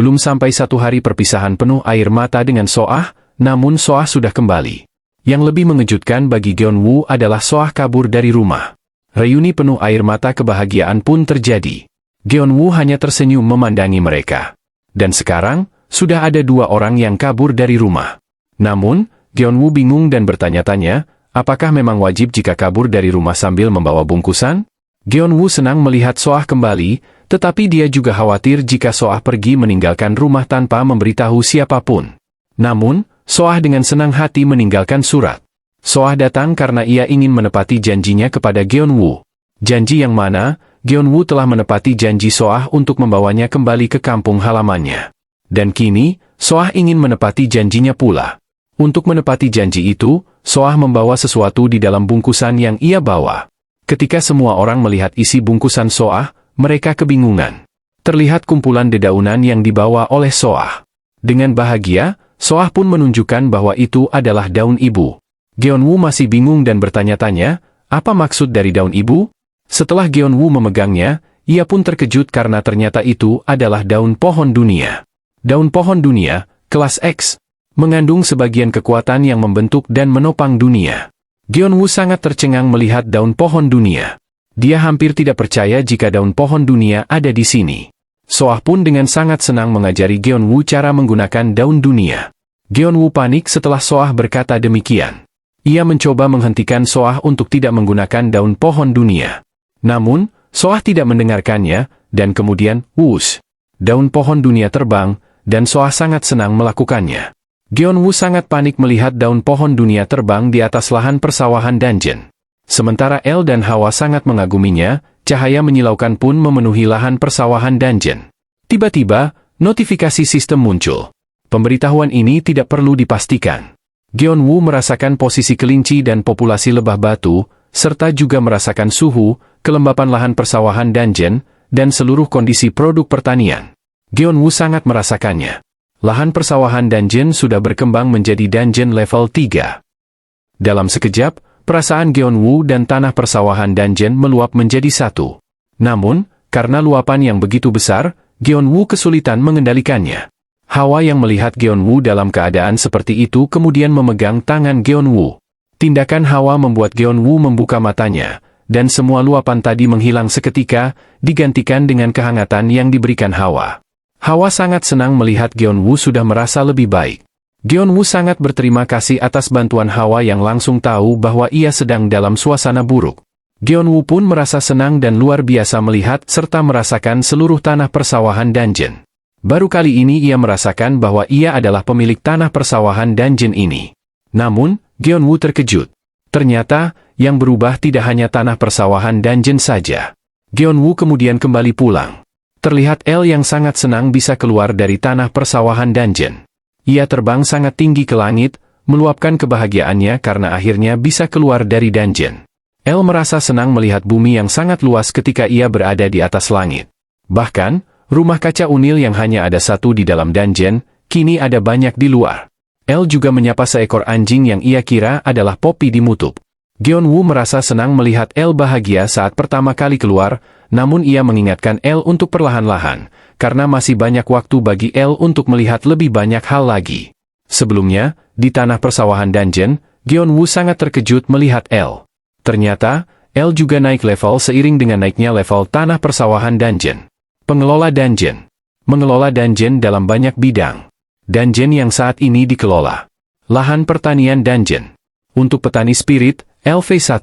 Belum sampai 1 hari perpisahan penuh air mata dengan Soah, namun Soah sudah kembali. Yang lebih mengejutkan bagi Geon-woo adalah Soah kabur dari rumah. Reuni penuh air mata kebahagiaan pun terjadi. Geon-woo hanya tersenyum memandangi mereka. Dan sekarang, sudah ada 2 orang yang kabur dari rumah. Namun, Geon-woo bingung dan bertanya-tanya, apakah memang wajib jika kabur dari rumah sambil membawa bungkusan? Geon-woo senang melihat Soah kembali, tetapi dia juga khawatir jika Soah pergi meninggalkan rumah tanpa memberitahu siapapun. Namun, Soah dengan senang hati meninggalkan surat. Soah datang karena ia ingin menepati janjinya kepada Geon-woo. Janji yang mana, Geon-woo telah menepati janji Soah untuk membawanya kembali ke kampung halamannya. Dan kini, Soah ingin menepati janjinya pula. Untuk menepati janji itu, Soah membawa sesuatu di dalam bungkusan yang ia bawa. Ketika semua orang melihat isi bungkusan Soah, mereka kebingungan. Terlihat kumpulan dedaunan yang dibawa oleh Soah. Dengan bahagia, Soah pun menunjukkan bahwa itu adalah daun ibu. Geon-woo masih bingung dan bertanya-tanya, apa maksud dari daun ibu? Setelah Geon-woo memegangnya, ia pun terkejut karena ternyata itu adalah daun pohon dunia. Daun pohon dunia, kelas X, mengandung sebagian kekuatan yang membentuk dan menopang dunia. Geon-woo sangat tercengang melihat daun pohon dunia. Dia hampir tidak percaya jika daun pohon dunia ada di sini. Soah pun dengan sangat senang mengajari Geon-woo cara menggunakan daun dunia. Geon-woo panik setelah Soah berkata demikian. Ia mencoba menghentikan Soah untuk tidak menggunakan daun pohon dunia. Namun, Soah tidak mendengarkannya, dan kemudian, wush, daun pohon dunia terbang, dan Soah sangat senang melakukannya. Geon-woo sangat panik melihat daun pohon dunia terbang di atas lahan persawahan dungeon. Sementara El dan Hawa sangat mengaguminya, cahaya menyilaukan pun memenuhi lahan persawahan dungeon. Tiba-tiba, notifikasi sistem muncul. Pemberitahuan ini tidak perlu dipastikan. Geon-woo merasakan posisi kelinci dan populasi lebah batu, serta juga merasakan suhu, kelembapan lahan persawahan dungeon, dan seluruh kondisi produk pertanian. Geon-woo sangat merasakannya. Lahan persawahan dungeon sudah berkembang menjadi dungeon level 3. Dalam sekejap, perasaan Geon-woo dan tanah persawahan dungeon meluap menjadi satu. Namun, karena luapan yang begitu besar, Geon-woo kesulitan mengendalikannya. Hawa yang melihat Geon-woo dalam keadaan seperti itu kemudian memegang tangan Geon-woo. Tindakan Hawa membuat Geon-woo membuka matanya, dan semua luapan tadi menghilang seketika, digantikan dengan kehangatan yang diberikan Hawa. Hawa sangat senang melihat Geon-woo sudah merasa lebih baik. Geon-woo sangat berterima kasih atas bantuan Hawa yang langsung tahu bahwa ia sedang dalam suasana buruk. Geon-woo pun merasa senang dan luar biasa melihat serta merasakan seluruh tanah persawahan dungeon. Baru kali ini ia merasakan bahwa ia adalah pemilik tanah persawahan dungeon ini. Namun, Geon-woo terkejut. Ternyata, yang berubah tidak hanya tanah persawahan dungeon saja. Geon-woo kemudian kembali pulang. Terlihat El yang sangat senang bisa keluar dari tanah persawahan dungeon. Ia terbang sangat tinggi ke langit, meluapkan kebahagiaannya karena akhirnya bisa keluar dari dungeon. El merasa senang melihat bumi yang sangat luas ketika ia berada di atas langit. Bahkan, rumah kaca unil yang hanya ada satu di dalam dungeon, kini ada banyak di luar. El juga menyapa seekor anjing yang ia kira adalah Poppy di Mutup. Geon-woo merasa senang melihat El bahagia saat pertama kali keluar, namun ia mengingatkan El untuk perlahan-lahan, karena masih banyak waktu bagi El untuk melihat lebih banyak hal lagi. Sebelumnya, di tanah persawahan dungeon, Geon-woo sangat terkejut melihat El. Ternyata, El juga naik level seiring dengan naiknya level tanah persawahan dungeon. Pengelola dungeon. Mengelola dungeon dalam banyak bidang. Dungeon yang saat ini dikelola. Lahan pertanian dungeon. Untuk petani spirit, LV1.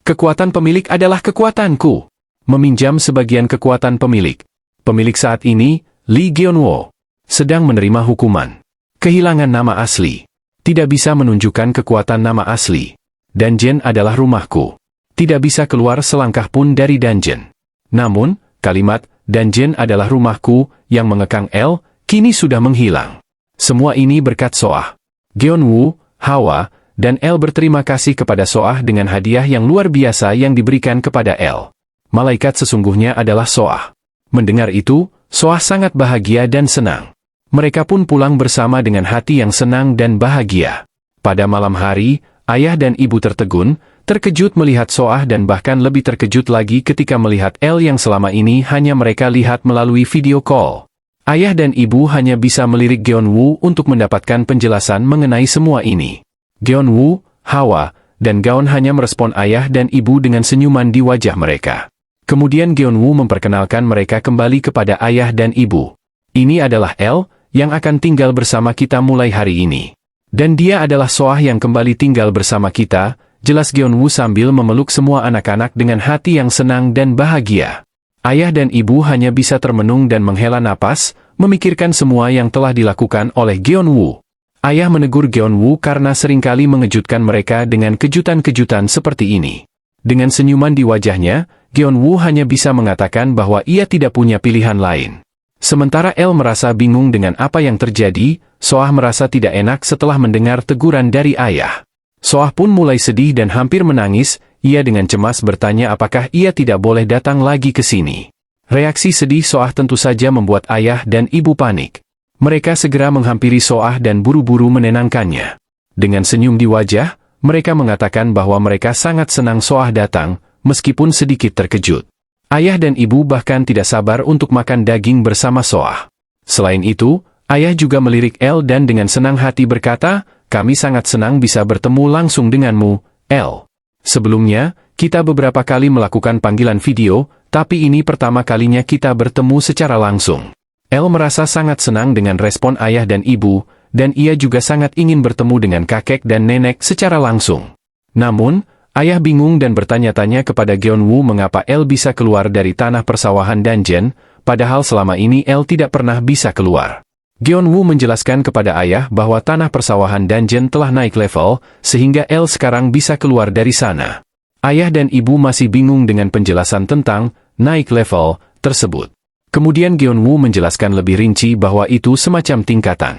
Kekuatan pemilik adalah kekuatanku. Meminjam sebagian kekuatan pemilik. Pemilik saat ini, Lee Geon-woo, sedang menerima hukuman. Kehilangan nama asli. Tidak bisa menunjukkan kekuatan nama asli. Dungeon adalah rumahku. Tidak bisa keluar selangkah pun dari dungeon. Namun, kalimat dungeon adalah rumahku yang mengekang El kini sudah menghilang. Semua ini berkat Soah. Geon-woo, Hawa, dan El berterima kasih kepada Soah dengan hadiah yang luar biasa yang diberikan kepada El. Malaikat sesungguhnya adalah Soah. Mendengar itu, Soah sangat bahagia dan senang. Mereka pun pulang bersama dengan hati yang senang dan bahagia. Pada malam hari, ayah dan ibu tertegun, terkejut melihat Soah dan bahkan lebih terkejut lagi ketika melihat El yang selama ini hanya mereka lihat melalui video call. Ayah dan ibu hanya bisa melirik Geonwoo untuk mendapatkan penjelasan mengenai semua ini. Geonwoo, Hawa, dan Gaon hanya merespon ayah dan ibu dengan senyuman di wajah mereka. Kemudian Geonwoo memperkenalkan mereka kembali kepada ayah dan ibu. Ini adalah El, yang akan tinggal bersama kita mulai hari ini. Dan dia adalah Soah yang kembali tinggal bersama kita, jelas Geonwoo sambil memeluk semua anak-anak dengan hati yang senang dan bahagia. Ayah dan ibu hanya bisa termenung dan menghela napas, memikirkan semua yang telah dilakukan oleh Geonwoo. Ayah menegur Geonwoo karena seringkali mengejutkan mereka dengan kejutan-kejutan seperti ini. Dengan senyuman di wajahnya, Geonwoo hanya bisa mengatakan bahwa ia tidak punya pilihan lain. Sementara El merasa bingung dengan apa yang terjadi, Soah merasa tidak enak setelah mendengar teguran dari ayah. Soah pun mulai sedih dan hampir menangis, ia dengan cemas bertanya apakah ia tidak boleh datang lagi ke sini. Reaksi sedih Soah tentu saja membuat ayah dan ibu panik. Mereka segera menghampiri Soah dan buru-buru menenangkannya. Dengan senyum di wajah, mereka mengatakan bahwa mereka sangat senang Soah datang, meskipun sedikit terkejut. Ayah dan ibu bahkan tidak sabar untuk makan daging bersama Soah. Selain itu, ayah juga melirik El dan dengan senang hati berkata, "Kami sangat senang bisa bertemu langsung denganmu, El. Sebelumnya, kita beberapa kali melakukan panggilan video, tapi ini pertama kalinya kita bertemu secara langsung." El merasa sangat senang dengan respon ayah dan ibu, dan ia juga sangat ingin bertemu dengan kakek dan nenek secara langsung. Namun, ayah bingung dan bertanya-tanya kepada Geonwoo mengapa El bisa keluar dari tanah persawahan dungeon, padahal selama ini El tidak pernah bisa keluar. Geonwoo menjelaskan kepada ayah bahwa tanah persawahan dungeon telah naik level, sehingga El sekarang bisa keluar dari sana. Ayah dan ibu masih bingung dengan penjelasan tentang naik level tersebut. Kemudian Geonwoo menjelaskan lebih rinci bahwa itu semacam tingkatan.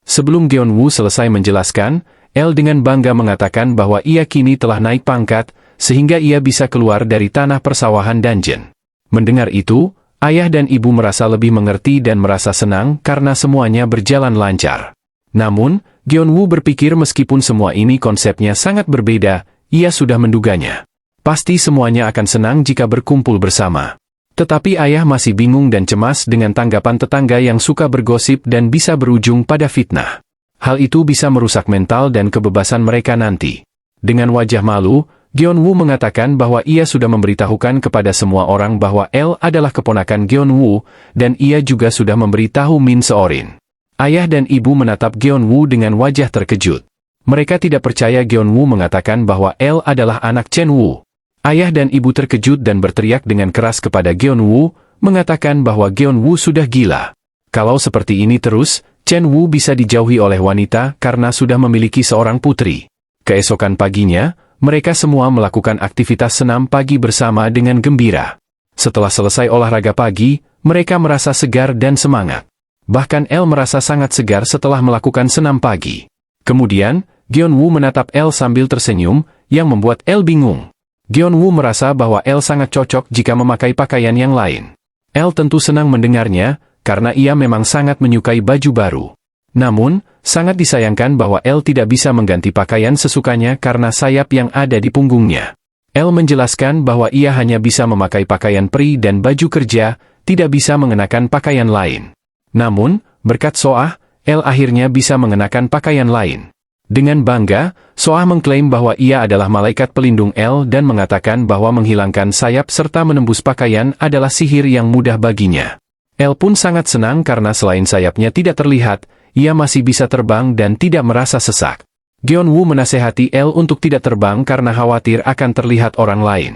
Sebelum Geonwoo selesai menjelaskan, El dengan bangga mengatakan bahwa ia kini telah naik pangkat, sehingga ia bisa keluar dari tanah persawahan dungeon. Mendengar itu, ayah dan ibu merasa lebih mengerti dan merasa senang karena semuanya berjalan lancar. Namun, Geonwoo berpikir meskipun semua ini konsepnya sangat berbeda, ia sudah menduganya. Pasti semuanya akan senang jika berkumpul bersama. Tetapi ayah masih bingung dan cemas dengan tanggapan tetangga yang suka bergosip dan bisa berujung pada fitnah. Hal itu bisa merusak mental dan kebebasan mereka nanti. Dengan wajah malu, Geonwoo mengatakan bahwa ia sudah memberitahukan kepada semua orang bahwa El adalah keponakan Geonwoo, dan ia juga sudah memberitahu Min Seorin. Ayah dan ibu menatap Geonwoo dengan wajah terkejut. Mereka tidak percaya Geonwoo mengatakan bahwa El adalah anak Chenwoo. Ayah dan ibu terkejut dan berteriak dengan keras kepada Geonwoo, mengatakan bahwa Geonwoo sudah gila. Kalau seperti ini terus, Chenwoo bisa dijauhi oleh wanita karena sudah memiliki seorang putri. Keesokan paginya, mereka semua melakukan aktivitas senam pagi bersama dengan gembira. Setelah selesai olahraga pagi, mereka merasa segar dan semangat. Bahkan El merasa sangat segar setelah melakukan senam pagi. Kemudian, Geonwoo menatap El sambil tersenyum, yang membuat El bingung. Geonwoo merasa bahwa El sangat cocok jika memakai pakaian yang lain. El tentu senang mendengarnya, karena ia memang sangat menyukai baju baru. Namun, sangat disayangkan bahwa El tidak bisa mengganti pakaian sesukanya karena sayap yang ada di punggungnya. El menjelaskan bahwa ia hanya bisa memakai pakaian peri dan baju kerja, tidak bisa mengenakan pakaian lain. Namun, berkat Soah, El akhirnya bisa mengenakan pakaian lain. Dengan bangga, Soah mengklaim bahwa ia adalah malaikat pelindung El dan mengatakan bahwa menghilangkan sayap serta menembus pakaian adalah sihir yang mudah baginya. El pun sangat senang karena selain sayapnya tidak terlihat, ia masih bisa terbang dan tidak merasa sesak. Geonwoo menasehati El untuk tidak terbang karena khawatir akan terlihat orang lain.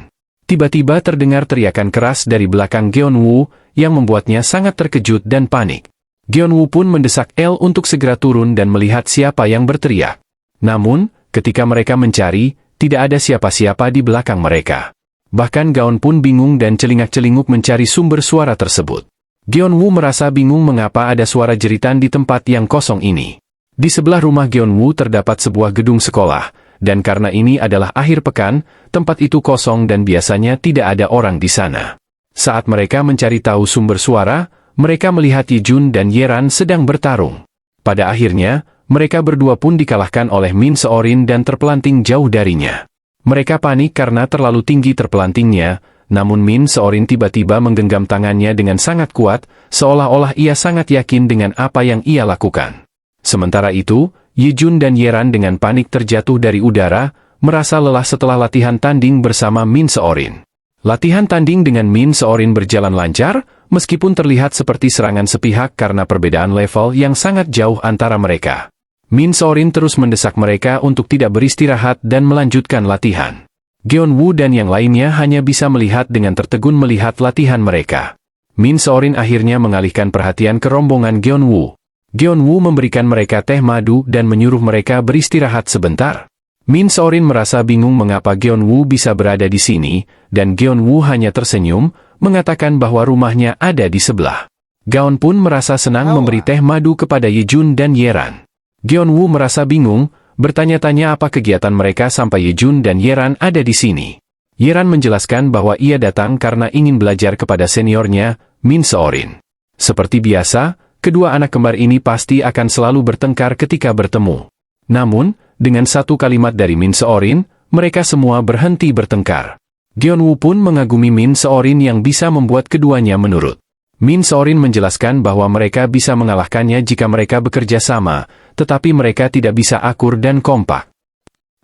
Tiba-tiba terdengar teriakan keras dari belakang Geonwoo, yang membuatnya sangat terkejut dan panik. Geonwoo pun mendesak El untuk segera turun dan melihat siapa yang berteriak. Namun, ketika mereka mencari, tidak ada siapa-siapa di belakang mereka. Bahkan Gaon pun bingung dan celingak-celinguk mencari sumber suara tersebut. Geonwoo merasa bingung mengapa ada suara jeritan di tempat yang kosong ini. Di sebelah rumah Geonwoo terdapat sebuah gedung sekolah, dan karena ini adalah akhir pekan, tempat itu kosong dan biasanya tidak ada orang di sana. Saat mereka mencari tahu sumber suara, mereka melihat Yijun dan Yeran sedang bertarung. Pada akhirnya, mereka berdua pun dikalahkan oleh Min Seorin dan terpelanting jauh darinya. Mereka panik karena terlalu tinggi terpelantingnya, namun Min Seorin tiba-tiba menggenggam tangannya dengan sangat kuat, seolah-olah ia sangat yakin dengan apa yang ia lakukan. Sementara itu, Ye Jun dan Yeran dengan panik terjatuh dari udara, merasa lelah setelah latihan tanding bersama Min Seorin. Latihan tanding dengan Min Seorin berjalan lancar, meskipun terlihat seperti serangan sepihak karena perbedaan level yang sangat jauh antara mereka. Min Seorin terus mendesak mereka untuk tidak beristirahat dan melanjutkan latihan. Geon-woo dan yang lainnya hanya bisa melihat dengan tertegun melihat latihan mereka. Min Seorin akhirnya mengalihkan perhatian ke rombongan Geon-woo. Geon-woo memberikan mereka teh madu dan menyuruh mereka beristirahat sebentar. Min Seorin merasa bingung mengapa Geon-woo bisa berada di sini, dan Geon-woo hanya tersenyum, mengatakan bahwa rumahnya ada di sebelah. Gaon pun merasa senang memberi teh madu kepada Ye Jun dan Yeran. Geon-woo merasa bingung, bertanya-tanya apa kegiatan mereka sampai Ye Jun dan Yeran ada di sini. Yeran menjelaskan bahwa ia datang karena ingin belajar kepada seniornya, Min Seorin. Seperti biasa, kedua anak kembar ini pasti akan selalu bertengkar ketika bertemu. Namun, dengan satu kalimat dari Min Seorin, mereka semua berhenti bertengkar. Geon-woo pun mengagumi Min Seorin yang bisa membuat keduanya menurut. Min Seorin menjelaskan bahwa mereka bisa mengalahkannya jika mereka bekerja sama, tetapi mereka tidak bisa akur dan kompak.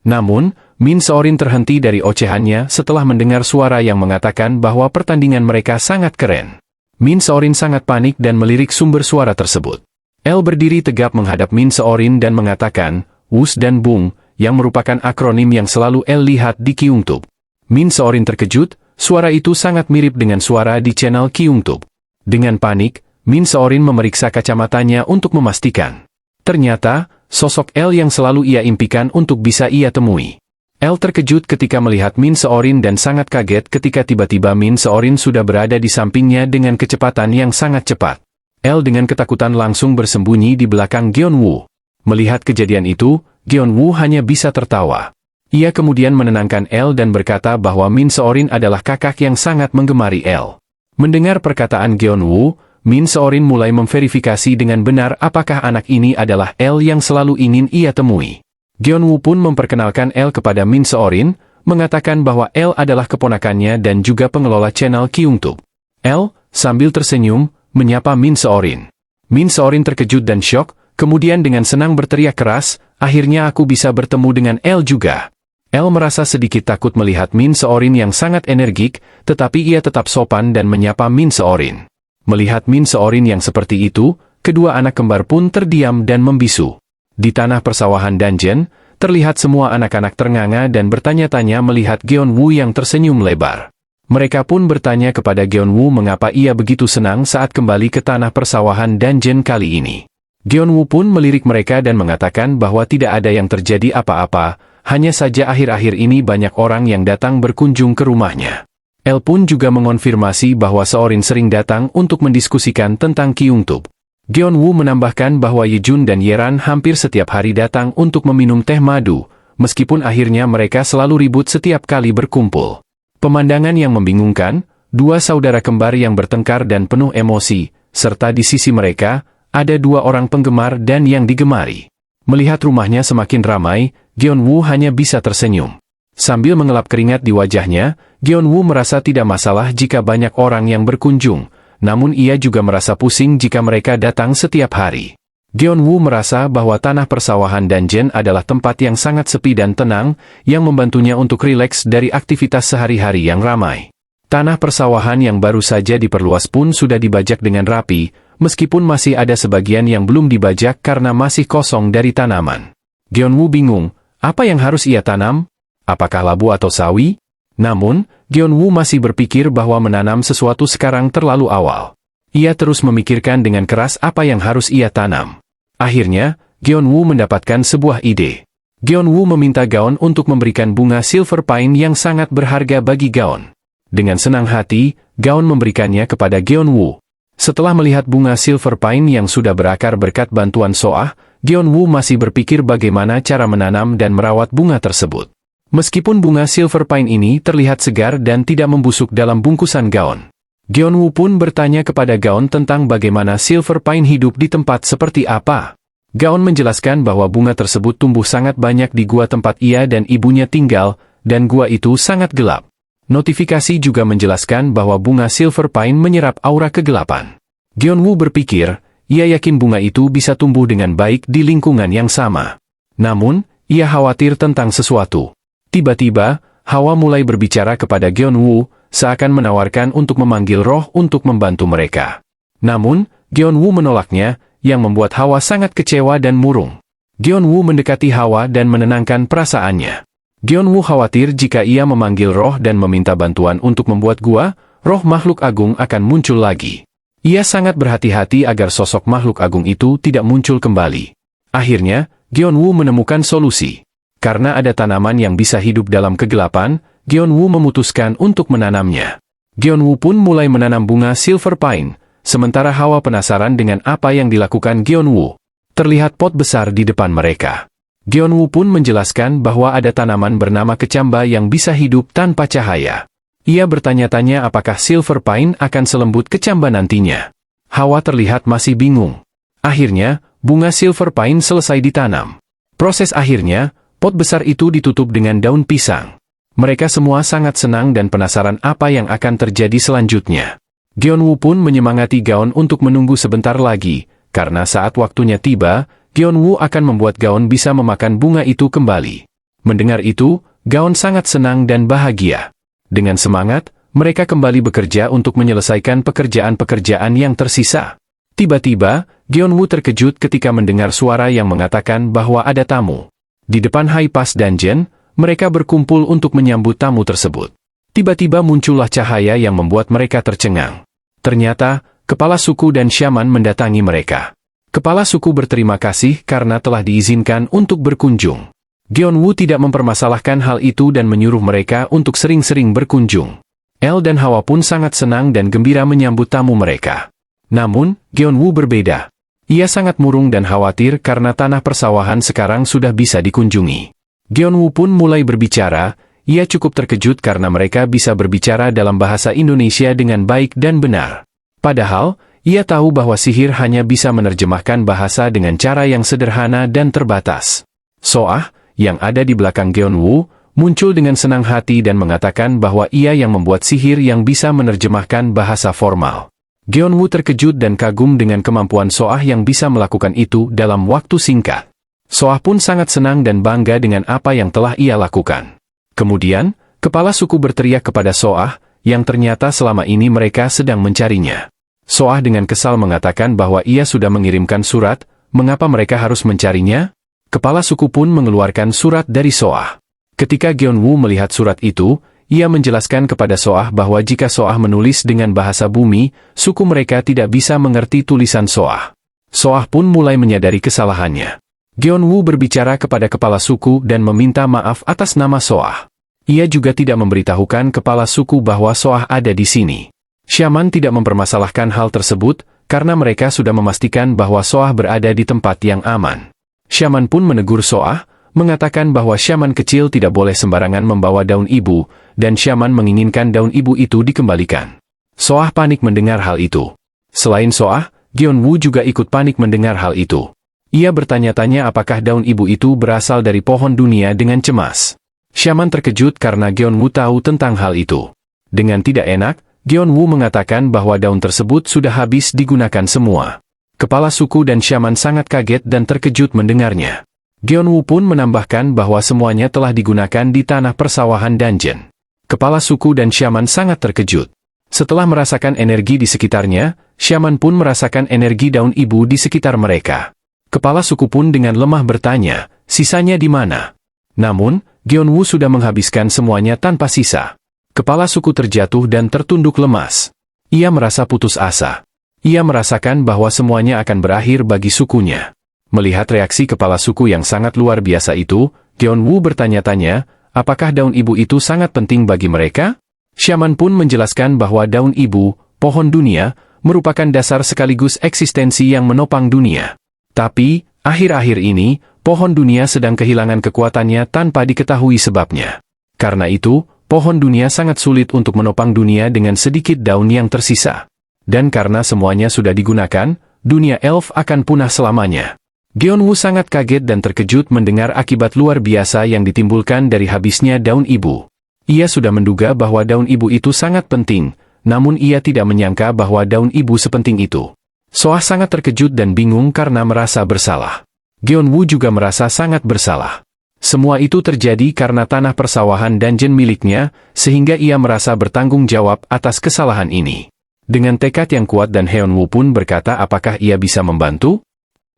Namun, Min Seorin terhenti dari ocehannya setelah mendengar suara yang mengatakan bahwa pertandingan mereka sangat keren. Min Seorin sangat panik dan melirik sumber suara tersebut. El berdiri tegap menghadap Min Seorin dan mengatakan, Wus dan Bung, yang merupakan akronim yang selalu El lihat di Kyungtub. Min Seorin terkejut, suara itu sangat mirip dengan suara di channel Kyungtub. Dengan panik, Min Seorin memeriksa kacamatanya untuk memastikan. Ternyata, sosok El yang selalu ia impikan untuk bisa ia temui. El terkejut ketika melihat Min Seorin dan sangat kaget ketika tiba-tiba Min Seorin sudah berada di sampingnya dengan kecepatan yang sangat cepat. El dengan ketakutan langsung bersembunyi di belakang Geon-woo. Melihat kejadian itu, Geon-woo hanya bisa tertawa. Ia kemudian menenangkan El dan berkata bahwa Min Seorin adalah kakak yang sangat menggemari El. Mendengar perkataan Geon-woo, Min Seorin mulai memverifikasi dengan benar apakah anak ini adalah El yang selalu ingin ia temui. Geon-woo pun memperkenalkan El kepada Min Seorin, mengatakan bahwa El adalah keponakannya dan juga pengelola channel Kyungtub. El, sambil tersenyum, menyapa Min Seorin. Min Seorin terkejut dan syok, kemudian dengan senang berteriak keras, akhirnya aku bisa bertemu dengan El juga. El merasa sedikit takut melihat Min Seorin yang sangat energik, tetapi ia tetap sopan dan menyapa Min Seorin. Melihat Min Seorin yang seperti itu, kedua anak kembar pun terdiam dan membisu. Di tanah persawahan dungeon, terlihat semua anak-anak ternganga dan bertanya-tanya melihat Geon-woo yang tersenyum lebar. Mereka pun bertanya kepada Geon-woo mengapa ia begitu senang saat kembali ke tanah persawahan dungeon kali ini. Geon-woo pun melirik mereka dan mengatakan bahwa tidak ada yang terjadi apa-apa, hanya saja akhir-akhir ini banyak orang yang datang berkunjung ke rumahnya. El pun juga mengonfirmasi bahwa Seorin sering datang untuk mendiskusikan tentang Kyungtub. Geon-woo menambahkan bahwa Ye Jun dan Yeran hampir setiap hari datang untuk meminum teh madu, meskipun akhirnya mereka selalu ribut setiap kali berkumpul. Pemandangan yang membingungkan, dua saudara kembar yang bertengkar dan penuh emosi, serta di sisi mereka, ada dua orang penggemar dan yang digemari. Melihat rumahnya semakin ramai, Geon-woo hanya bisa tersenyum. Sambil mengelap keringat di wajahnya, Geon-woo merasa tidak masalah jika banyak orang yang berkunjung, namun ia juga merasa pusing jika mereka datang setiap hari. Geon-woo merasa bahwa tanah persawahan dungeon adalah tempat yang sangat sepi dan tenang, yang membantunya untuk rileks dari aktivitas sehari-hari yang ramai. Tanah persawahan yang baru saja diperluas pun sudah dibajak dengan rapi, meskipun masih ada sebagian yang belum dibajak karena masih kosong dari tanaman. Geon-woo bingung, apa yang harus ia tanam? Apakah labu atau sawi? Namun, Geon-woo masih berpikir bahwa menanam sesuatu sekarang terlalu awal. Ia terus memikirkan dengan keras apa yang harus ia tanam. Akhirnya, Geon-woo mendapatkan sebuah ide. Geon-woo meminta Gaon untuk memberikan bunga silver pine yang sangat berharga bagi Gaon. Dengan senang hati, Gaon memberikannya kepada Geon-woo. Setelah melihat bunga silver pine yang sudah berakar berkat bantuan Soah, Geon-woo masih berpikir bagaimana cara menanam dan merawat bunga tersebut. Meskipun bunga silver pine ini terlihat segar dan tidak membusuk dalam bungkusan Gaon. Geon-woo pun bertanya kepada Gaon tentang bagaimana silver pine hidup di tempat seperti apa. Gaon menjelaskan bahwa bunga tersebut tumbuh sangat banyak di gua tempat ia dan ibunya tinggal, dan gua itu sangat gelap. Notifikasi juga menjelaskan bahwa bunga Silver Pine menyerap aura kegelapan. Gyeonwoo berpikir, ia yakin bunga itu bisa tumbuh dengan baik di lingkungan yang sama. Namun, ia khawatir tentang sesuatu. Tiba-tiba, Hawa mulai berbicara kepada Gyeonwoo, seakan menawarkan untuk memanggil roh untuk membantu mereka. Namun, Gyeonwoo menolaknya, yang membuat Hawa sangat kecewa dan murung. Gyeonwoo mendekati Hawa dan menenangkan perasaannya. Gyeonwoo khawatir jika ia memanggil roh dan meminta bantuan untuk membuat gua, roh makhluk agung akan muncul lagi. Ia sangat berhati-hati agar sosok makhluk agung itu tidak muncul kembali. Akhirnya, Gyeonwoo menemukan solusi. Karena ada tanaman yang bisa hidup dalam kegelapan, Gyeonwoo memutuskan untuk menanamnya. Gyeonwoo pun mulai menanam bunga Silver Pine, sementara Hawa penasaran dengan apa yang dilakukan Gyeonwoo. Terlihat pot besar di depan mereka. Gyeonwoo pun menjelaskan bahwa ada tanaman bernama kecamba yang bisa hidup tanpa cahaya. Ia bertanya-tanya apakah Silver Pine akan selembut kecamba nantinya. Hawa terlihat masih bingung. Akhirnya, bunga Silver Pine selesai ditanam. Proses akhirnya, pot besar itu ditutup dengan daun pisang. Mereka semua sangat senang dan penasaran apa yang akan terjadi selanjutnya. Gyeonwoo pun menyemangati Gaon untuk menunggu sebentar lagi, karena saat waktunya tiba, Gyeonwoo akan membuat Gaon bisa memakan bunga itu kembali. Mendengar itu, Gaon sangat senang dan bahagia. Dengan semangat, mereka kembali bekerja untuk menyelesaikan pekerjaan-pekerjaan yang tersisa. Tiba-tiba, Gyeonwoo terkejut ketika mendengar suara yang mengatakan bahwa ada tamu. Di depan High Pass Dungeon, mereka berkumpul untuk menyambut tamu tersebut. Tiba-tiba muncullah cahaya yang membuat mereka tercengang. Ternyata, kepala suku dan syaman mendatangi mereka. Kepala suku berterima kasih karena telah diizinkan untuk berkunjung. Gyeonwoo tidak mempermasalahkan hal itu dan menyuruh mereka untuk sering-sering berkunjung. El dan Hawa pun sangat senang dan gembira menyambut tamu mereka. Namun, Gyeonwoo berbeda. Ia sangat murung dan khawatir karena tanah persawahan sekarang sudah bisa dikunjungi. Gyeonwoo pun mulai berbicara, ia cukup terkejut karena mereka bisa berbicara dalam bahasa Indonesia dengan baik dan benar. Padahal, ia tahu bahwa sihir hanya bisa menerjemahkan bahasa dengan cara yang sederhana dan terbatas. Soah, yang ada di belakang Gyeonwoo, muncul dengan senang hati dan mengatakan bahwa ia yang membuat sihir yang bisa menerjemahkan bahasa formal. Gyeonwoo terkejut dan kagum dengan kemampuan Soah yang bisa melakukan itu dalam waktu singkat. Soah pun sangat senang dan bangga dengan apa yang telah ia lakukan. Kemudian, kepala suku berteriak kepada Soah, yang ternyata selama ini mereka sedang mencarinya. Soah dengan kesal mengatakan bahwa ia sudah mengirimkan surat, mengapa mereka harus mencarinya? Kepala suku pun mengeluarkan surat dari Soah. Ketika Gyeonwoo melihat surat itu, ia menjelaskan kepada Soah bahwa jika Soah menulis dengan bahasa bumi, suku mereka tidak bisa mengerti tulisan Soah. Soah pun mulai menyadari kesalahannya. Gyeonwoo berbicara kepada kepala suku dan meminta maaf atas nama Soah. Ia juga tidak memberitahukan kepala suku bahwa Soah ada di sini. Syaman tidak mempermasalahkan hal tersebut, karena mereka sudah memastikan bahwa Soah berada di tempat yang aman. Syaman pun menegur Soah, mengatakan bahwa syaman kecil tidak boleh sembarangan membawa daun ibu, dan syaman menginginkan daun ibu itu dikembalikan. Soah panik mendengar hal itu. Selain Soah, Gyeonwoo juga ikut panik mendengar hal itu. Ia bertanya-tanya apakah daun ibu itu berasal dari pohon dunia dengan cemas. Syaman terkejut karena Gyeonwoo tahu tentang hal itu. Dengan tidak enak, Gyeonwoo mengatakan bahwa daun tersebut sudah habis digunakan semua. Kepala suku dan syaman sangat kaget dan terkejut mendengarnya. Gyeonwoo pun menambahkan bahwa semuanya telah digunakan di tanah persawahan dungeon. Kepala suku dan syaman sangat terkejut. Setelah merasakan energi di sekitarnya, syaman pun merasakan energi daun ibu di sekitar mereka. Kepala suku pun dengan lemah bertanya, sisanya di mana? Namun, Gyeonwoo sudah menghabiskan semuanya tanpa sisa. Kepala suku terjatuh dan tertunduk lemas. Ia merasa putus asa. Ia merasakan bahwa semuanya akan berakhir bagi sukunya. Melihat reaksi kepala suku yang sangat luar biasa itu, Gyeonwoo bertanya-tanya, apakah daun ibu itu sangat penting bagi mereka? Syaman pun menjelaskan bahwa daun ibu, pohon dunia, merupakan dasar sekaligus eksistensi yang menopang dunia. Tapi, akhir-akhir ini, pohon dunia sedang kehilangan kekuatannya tanpa diketahui sebabnya. Karena itu, pohon dunia sangat sulit untuk menopang dunia dengan sedikit daun yang tersisa. Dan karena semuanya sudah digunakan, dunia elf akan punah selamanya. Gyeonwoo sangat kaget dan terkejut mendengar akibat luar biasa yang ditimbulkan dari habisnya daun ibu. Ia sudah menduga bahwa daun ibu itu sangat penting, namun ia tidak menyangka bahwa daun ibu sepenting itu. Soah sangat terkejut dan bingung karena merasa bersalah. Geonwoo juga merasa sangat bersalah. Semua itu terjadi karena tanah persawahan dungeon miliknya, sehingga ia merasa bertanggung jawab atas kesalahan ini. Dengan tekad yang kuat dan Heonwoo pun berkata apakah ia bisa membantu?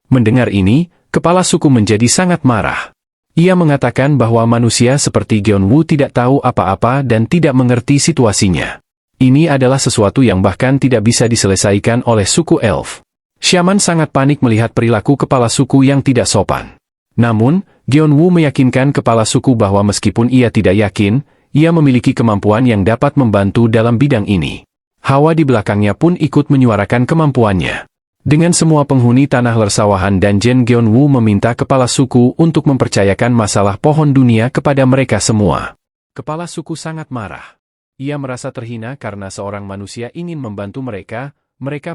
Mendengar ini, kepala suku menjadi sangat marah. Ia mengatakan bahwa manusia seperti Geonwoo tidak tahu apa-apa dan tidak mengerti situasinya. Ini adalah sesuatu yang bahkan tidak bisa diselesaikan oleh suku elf. Shaman sangat panik melihat perilaku kepala suku yang tidak sopan. Namun, Geonwoo meyakinkan kepala suku bahwa meskipun ia tidak yakin, ia memiliki kemampuan yang dapat membantu dalam bidang ini. Hawa di belakangnya pun ikut menyuarakan kemampuannya. Dengan semua penghuni tanah lersawahan dungeon, Geonwoo meminta kepala suku untuk mempercayakan masalah pohon dunia kepada mereka semua. Kepala suku sangat marah. Ia merasa terhina karena seorang manusia ingin membantu mereka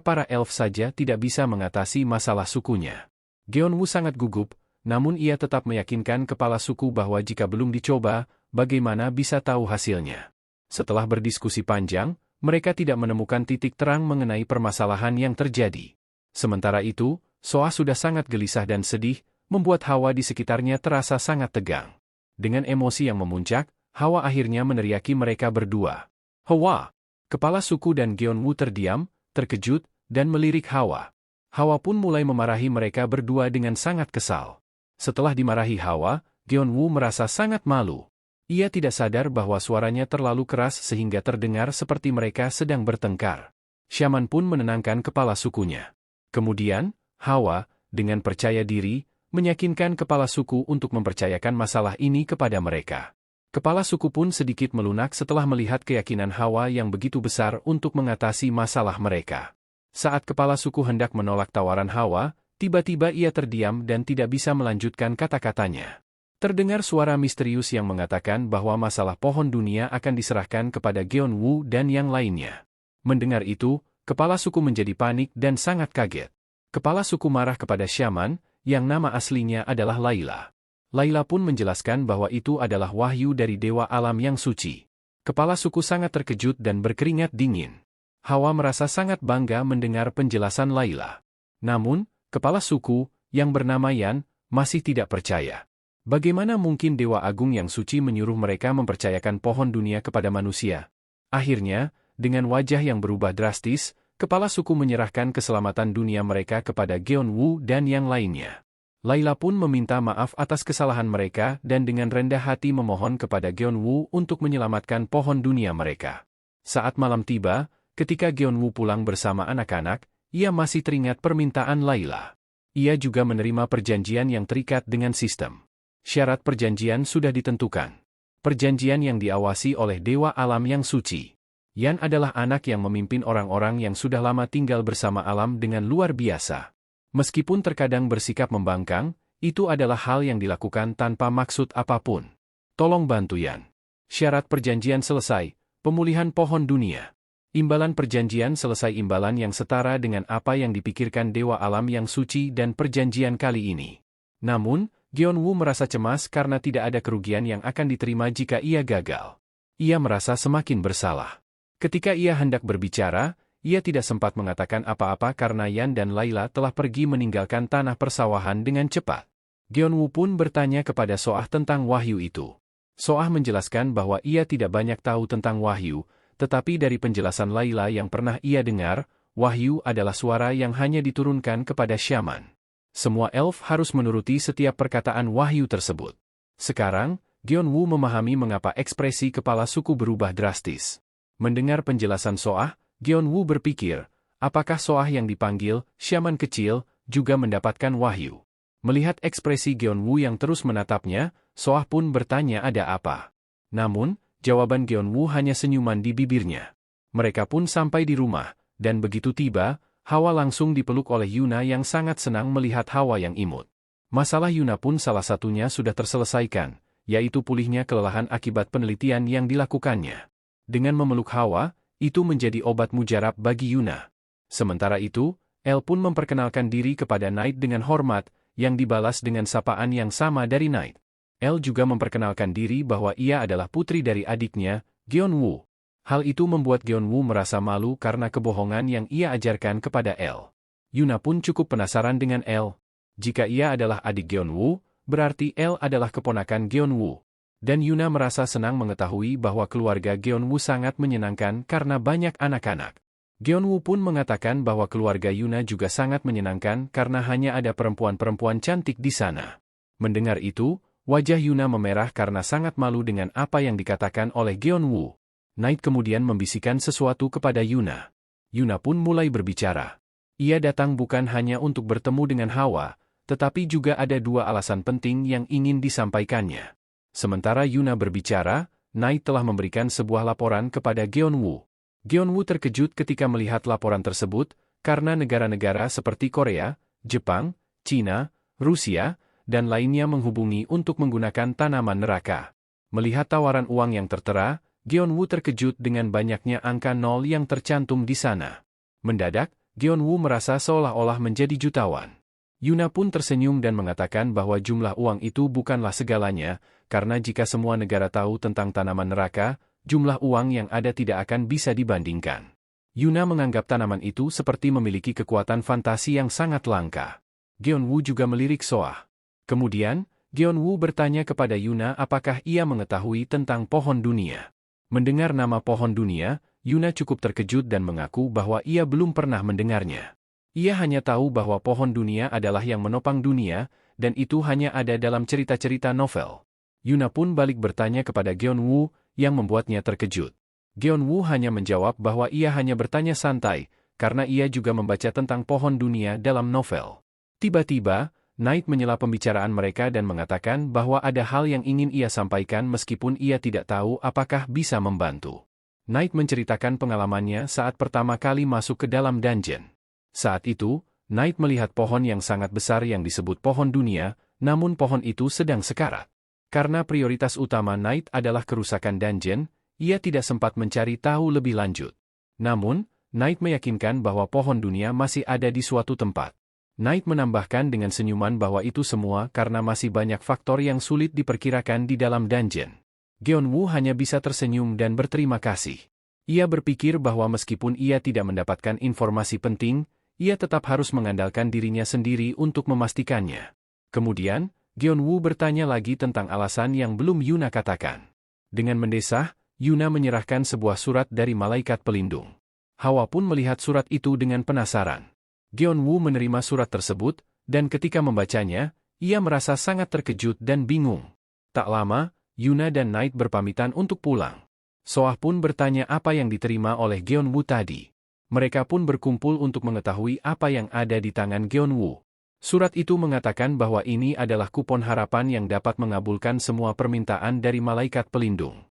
para elf saja tidak bisa mengatasi masalah sukunya. Geonwoo sangat gugup, namun ia tetap meyakinkan kepala suku bahwa jika belum dicoba, bagaimana bisa tahu hasilnya. Setelah berdiskusi panjang, mereka tidak menemukan titik terang mengenai permasalahan yang terjadi. Sementara itu, Soah sudah sangat gelisah dan sedih, membuat Hawa di sekitarnya terasa sangat tegang. Dengan emosi yang memuncak, Hawa akhirnya meneriaki mereka berdua. "Hawa!" Kepala suku dan Geonwoo terdiam, terkejut, dan melirik Hawa. Hawa pun mulai memarahi mereka berdua dengan sangat kesal. Setelah dimarahi Hawa, Geonwoo merasa sangat malu. Ia tidak sadar bahwa suaranya terlalu keras sehingga terdengar seperti mereka sedang bertengkar. Shaman pun menenangkan kepala sukunya. Kemudian, Hawa, dengan percaya diri, meyakinkan kepala suku untuk mempercayakan masalah ini kepada mereka. Kepala suku pun sedikit melunak setelah melihat keyakinan Hawa yang begitu besar untuk mengatasi masalah mereka. Saat kepala suku hendak menolak tawaran Hawa, tiba-tiba ia terdiam dan tidak bisa melanjutkan kata-katanya. Terdengar suara misterius yang mengatakan bahwa masalah pohon dunia akan diserahkan kepada Geonwoo dan yang lainnya. Mendengar itu, kepala suku menjadi panik dan sangat kaget. Kepala suku marah kepada Shaman, yang nama aslinya adalah Layla. Layla pun menjelaskan bahwa itu adalah wahyu dari Dewa Alam yang suci. Kepala suku sangat terkejut dan berkeringat dingin. Hawa merasa sangat bangga mendengar penjelasan Layla. Namun, kepala suku, yang bernama Yan, masih tidak percaya. Bagaimana mungkin Dewa Agung yang suci menyuruh mereka mempercayakan pohon dunia kepada manusia? Akhirnya, dengan wajah yang berubah drastis, kepala suku menyerahkan keselamatan dunia mereka kepada Geonwoo dan yang lainnya. Layla pun meminta maaf atas kesalahan mereka dan dengan rendah hati memohon kepada Geonwoo untuk menyelamatkan pohon dunia mereka. Saat malam tiba, ketika Geonwoo pulang bersama anak-anak, ia masih teringat permintaan Layla. Ia juga menerima perjanjian yang terikat dengan sistem. Syarat perjanjian sudah ditentukan. Perjanjian yang diawasi oleh Dewa Alam yang suci. Yan adalah anak yang memimpin orang-orang yang sudah lama tinggal bersama alam dengan luar biasa. Meskipun terkadang bersikap membangkang, itu adalah hal yang dilakukan tanpa maksud apapun. Tolong bantu Yan. Syarat perjanjian selesai, pemulihan pohon dunia. Imbalan perjanjian selesai, imbalan yang setara dengan apa yang dipikirkan Dewa Alam yang suci dan perjanjian kali ini. Namun, Geonwoo merasa cemas karena tidak ada kerugian yang akan diterima jika ia gagal. Ia merasa semakin bersalah. Ketika ia hendak berbicara, ia tidak sempat mengatakan apa-apa karena Yan dan Layla telah pergi meninggalkan tanah persawahan dengan cepat. Geonwoo pun bertanya kepada Soah tentang wahyu itu. Soah menjelaskan bahwa ia tidak banyak tahu tentang wahyu, tetapi dari penjelasan Layla yang pernah ia dengar, wahyu adalah suara yang hanya diturunkan kepada Shaman. Semua elf harus menuruti setiap perkataan wahyu tersebut. Sekarang, Geonwoo memahami mengapa ekspresi kepala suku berubah drastis. Mendengar penjelasan Soah, Geonwoo berpikir, apakah Soah yang dipanggil Shaman kecil juga mendapatkan wahyu? Melihat ekspresi Geonwoo yang terus menatapnya, Soah pun bertanya ada apa. Namun, jawaban Geonwoo hanya senyuman di bibirnya. Mereka pun sampai di rumah, dan begitu tiba, Hawa langsung dipeluk oleh Yuna yang sangat senang melihat Hawa yang imut. Masalah Yuna pun salah satunya sudah terselesaikan, yaitu pulihnya kelelahan akibat penelitian yang dilakukannya. Dengan memeluk Hawa, itu menjadi obat mujarab bagi Yuna. Sementara itu, El pun memperkenalkan diri kepada Knight dengan hormat, yang dibalas dengan sapaan yang sama dari Knight. Elle juga memperkenalkan diri bahwa ia adalah putri dari adiknya, Geonwoo. Hal itu membuat Geonwoo merasa malu karena kebohongan yang ia ajarkan kepada Elle. Yuna pun cukup penasaran dengan Elle. Jika ia adalah adik Geonwoo, berarti Elle adalah keponakan Geonwoo. Dan Yuna merasa senang mengetahui bahwa keluarga Geonwoo sangat menyenangkan karena banyak anak-anak. Geonwoo pun mengatakan bahwa keluarga Yuna juga sangat menyenangkan karena hanya ada perempuan-perempuan cantik di sana. Mendengar itu, wajah Yuna memerah karena sangat malu dengan apa yang dikatakan oleh Geonwoo. Night kemudian membisikkan sesuatu kepada Yuna. Yuna pun mulai berbicara. Ia datang bukan hanya untuk bertemu dengan Hawa, tetapi juga ada dua alasan penting yang ingin disampaikannya. Sementara Yuna berbicara, Night telah memberikan sebuah laporan kepada Geonwoo. Geonwoo terkejut ketika melihat laporan tersebut, karena negara-negara seperti Korea, Jepang, Cina, Rusia, dan lainnya menghubungi untuk menggunakan tanaman neraka. Melihat tawaran uang yang tertera, Geonwoo terkejut dengan banyaknya angka 0 yang tercantum di sana. Mendadak, Geonwoo merasa seolah-olah menjadi jutawan. Yuna pun tersenyum dan mengatakan bahwa jumlah uang itu bukanlah segalanya, karena jika semua negara tahu tentang tanaman neraka, jumlah uang yang ada tidak akan bisa dibandingkan. Yuna menganggap tanaman itu seperti memiliki kekuatan fantasi yang sangat langka. Geonwoo juga melirik Soah. Kemudian, Geonwoo bertanya kepada Yuna apakah ia mengetahui tentang pohon dunia. Mendengar nama pohon dunia, Yuna cukup terkejut dan mengaku bahwa ia belum pernah mendengarnya. Ia hanya tahu bahwa pohon dunia adalah yang menopang dunia, dan itu hanya ada dalam cerita-cerita novel. Yuna pun balik bertanya kepada Geonwoo, yang membuatnya terkejut. Geonwoo hanya menjawab bahwa ia hanya bertanya santai, karena ia juga membaca tentang pohon dunia dalam novel. Tiba-tiba, Night menyela pembicaraan mereka dan mengatakan bahwa ada hal yang ingin ia sampaikan meskipun ia tidak tahu apakah bisa membantu. Night menceritakan pengalamannya saat pertama kali masuk ke dalam dungeon. Saat itu, Night melihat pohon yang sangat besar yang disebut pohon dunia, namun pohon itu sedang sekarat. Karena prioritas utama Night adalah kerusakan dungeon, ia tidak sempat mencari tahu lebih lanjut. Namun, Night meyakinkan bahwa pohon dunia masih ada di suatu tempat. Night menambahkan dengan senyuman bahwa itu semua karena masih banyak faktor yang sulit diperkirakan di dalam dungeon. Geonwoo hanya bisa tersenyum dan berterima kasih. Ia berpikir bahwa meskipun ia tidak mendapatkan informasi penting, ia tetap harus mengandalkan dirinya sendiri untuk memastikannya. Kemudian, Geonwoo bertanya lagi tentang alasan yang belum Yuna katakan. Dengan mendesah, Yuna menyerahkan sebuah surat dari malaikat pelindung. Hawa pun melihat surat itu dengan penasaran. Geonwoo menerima surat tersebut, dan ketika membacanya, ia merasa sangat terkejut dan bingung. Tak lama, Yuna dan Night berpamitan untuk pulang. Soah pun bertanya apa yang diterima oleh Geonwoo tadi. Mereka pun berkumpul untuk mengetahui apa yang ada di tangan Geonwoo. Surat itu mengatakan bahwa ini adalah kupon harapan yang dapat mengabulkan semua permintaan dari malaikat pelindung.